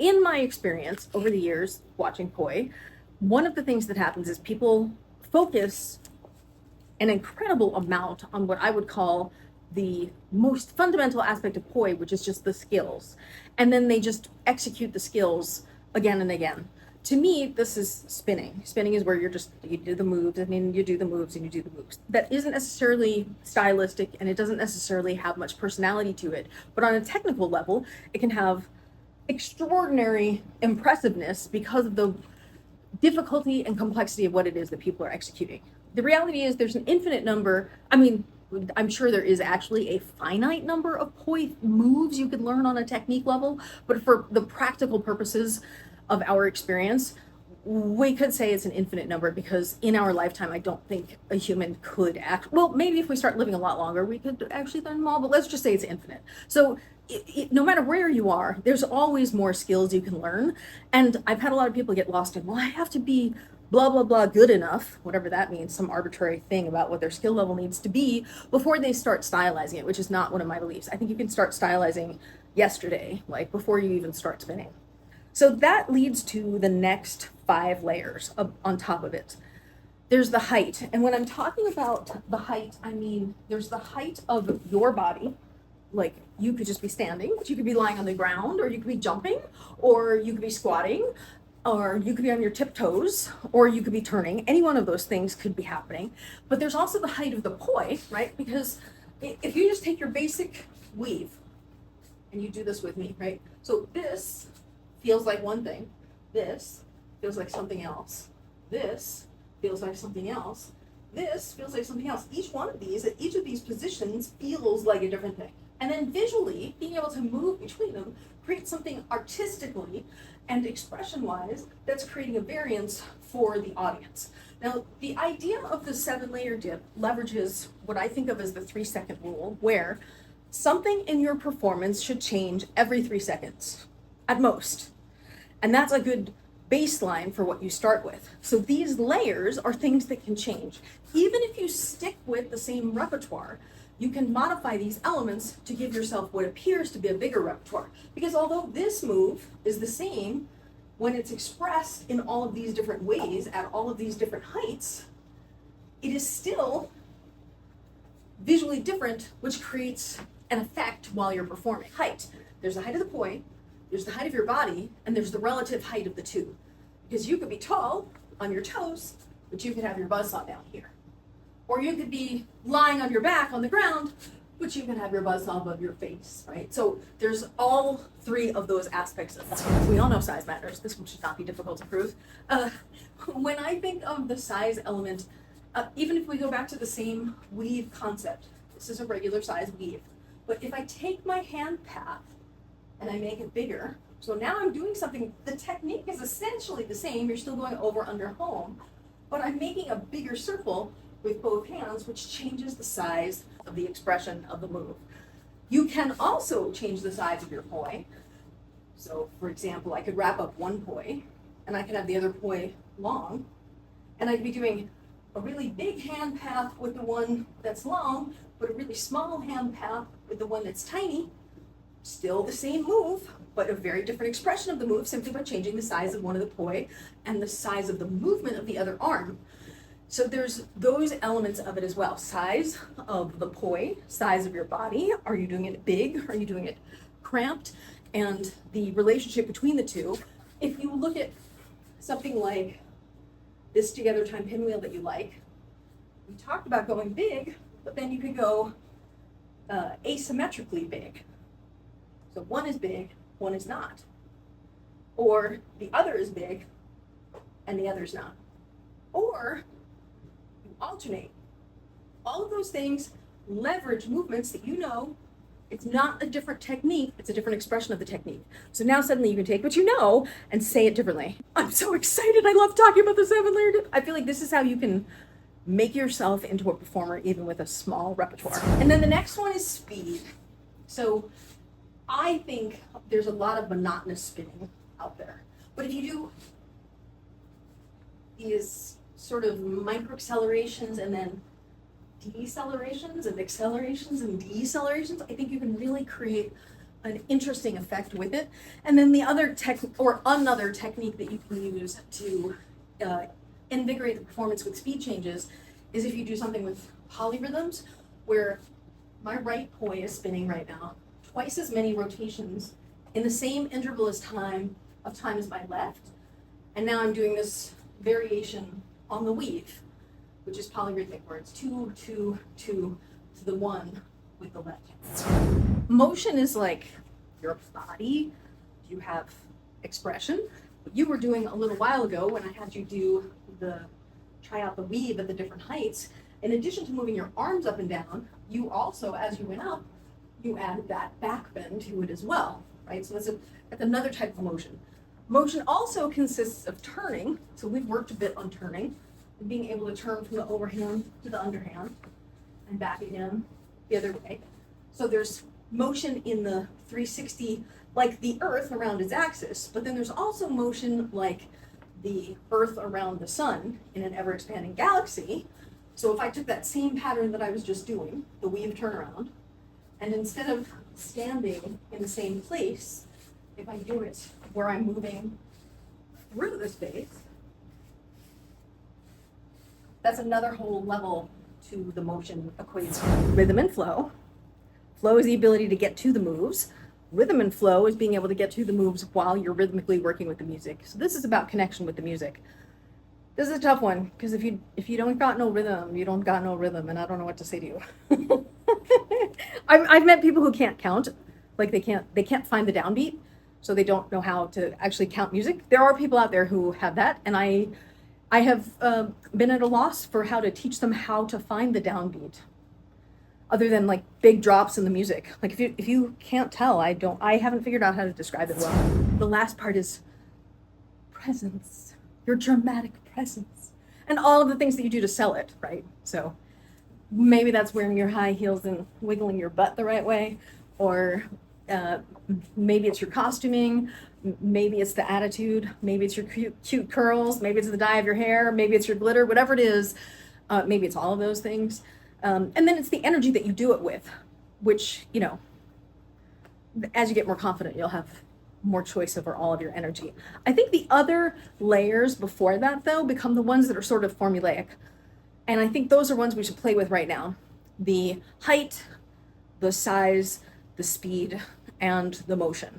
in my experience over the years watching poi, one of the things that happens is people focus an incredible amount on what I would call the most fundamental aspect of poi, which is just the skills. And then they just execute the skills again and again. To me, this is spinning. Spinning is where you do the moves, and then you do the moves and you do the moves. That isn't necessarily stylistic, and it doesn't necessarily have much personality to it. But on a technical level, it can have extraordinary impressiveness because of the difficulty and complexity of what it is that people are executing. The reality is there's an infinite number. I mean, I'm sure there is actually a finite number of poi moves you could learn on a technique level, but for the practical purposes of our experience, we could say it's an infinite number, because in our lifetime, I don't think a human could well, maybe if we start living a lot longer, we could actually learn them all, but let's just say it's infinite. So no matter where you are, there's always more skills you can learn. And I've had a lot of people get lost in, well, I have to be blah, blah, blah, good enough, whatever that means, some arbitrary thing about what their skill level needs to be before they start stylizing it, which is not one of my beliefs. I think you can start stylizing yesterday, like before you even start spinning. So that leads to the next 5 layers on top of it. There's the height. And when I'm talking about the height, I mean, there's the height of your body. Like, you could just be standing, but you could be lying on the ground, or you could be jumping, or you could be squatting, or you could be on your tiptoes, or you could be turning. Any one of those things could be happening. But there's also the height of the poi, right? Because if you just take your basic weave, and you do this with me, right? So this feels like one thing. This feels like something else. This feels like something else. This feels like something else. Each one of these, at each of these positions, feels like a different thing. And then visually, being able to move between them creates something artistically and expression-wise that's creating a variance for the audience. Now, the idea of the 7-layer dip leverages what I think of as the 3-second rule, where something in your performance should change every 3 seconds, at most. And that's a good baseline for what you start with. So these layers are things that can change. Even if you stick with the same repertoire, you can modify these elements to give yourself what appears to be a bigger repertoire. Because although this move is the same, when it's expressed in all of these different ways at all of these different heights, it is still visually different, which creates an effect while you're performing. Height. There's the height of the poi, there's the height of your body, and there's the relative height of the two. Because you could be tall on your toes, but you could have your buzzsaw down here. Or you could be lying on your back on the ground, but you can have your buzzsaw above your face, right? So there's all 3 of those aspects of that. We all know size matters. This one should not be difficult to prove. When I think of the size element, even if we go back to the same weave concept, this is a regular size weave. But if I take my hand path and I make it bigger, so now I'm doing something, the technique is essentially the same, you're still going over, under, home, but I'm making a bigger circle with both hands, which changes the size of the expression of the move. You can also change the size of your poi. So for example, I could wrap up one poi, and I could have the other poi long, and I'd be doing a really big hand path with the one that's long, but a really small hand path with the one that's tiny. Still the same move, but a very different expression of the move, simply by changing the size of one of the poi and the size of the movement of the other arm. So there's those elements of it as well. Size of the poi, size of your body. Are you doing it big? Are you doing it cramped? And the relationship between the two. If you look at something like this together time pinwheel that you like, we talked about going big, but then you could go asymmetrically big. So one is big, one is not. Or the other is big and the other's not. Or you alternate. All of those things leverage movements that you know. It's not a different technique, it's a different expression of the technique. So now suddenly you can take what you know and say it differently. I'm so excited, I love talking about the 7-layer dip. I feel like this is how you can make yourself into a performer even with a small repertoire. And then the next one is speed. So I think there's a lot of monotonous spinning out there. But if you do these sort of micro accelerations and then decelerations and accelerations and decelerations, I think you can really create an interesting effect with it. And then the other another technique that you can use to invigorate the performance with speed changes is if you do something with polyrhythms, where my right poi is spinning right now, twice as many rotations in the same interval as time as my left. And now I'm doing this variation on the weave, which is polyrhythmic, where it's 2, 2, 2 to the 1 with the left hand. Motion is like your body. You have expression. What you were doing a little while ago when I had you try out the weave at the different heights, in addition to moving your arms up and down, you also, as you went up, you added that back bend to it as well, right? So that's another type of motion. Motion also consists of turning. So we've worked a bit on turning and being able to turn from the overhand to the underhand and back again the other way. So there's motion in the 360, like the Earth around its axis, but then there's also motion like the Earth around the sun in an ever-expanding galaxy. So if I took that same pattern that I was just doing, the weave turnaround, and instead of standing in the same place, if I do it where I'm moving through the space, that's another whole level to the motion equation. Rhythm and flow. Flow is the ability to get to the moves. Rhythm and flow is being able to get to the moves while you're rhythmically working with the music. So this is about connection with the music. This is a tough one, because if you don't got no rhythm, you don't got no rhythm, and I don't know what to say to you. I've met people who can't count, like they can't find the downbeat, so they don't know how to actually count music. There are people out there who have that, and I have been at a loss for how to teach them how to find the downbeat, other than like big drops in the music. Like if you can't tell, I haven't figured out how to describe it well. The last part is presence, your dramatic presence, and all of the things that you do to sell it, right? So maybe that's wearing your high heels and wiggling your butt the right way, or maybe it's your costuming, maybe it's the attitude, maybe it's your cute curls, maybe it's the dye of your hair, maybe it's your glitter, whatever it is, maybe it's all of those things. And then it's the energy that you do it with, which, you know, as you get more confident, you'll have more choice over all of your energy. I think the other layers before that, though, become the ones that are sort of formulaic. And I think those are ones we should play with right now. The height, the size, the speed, and the motion.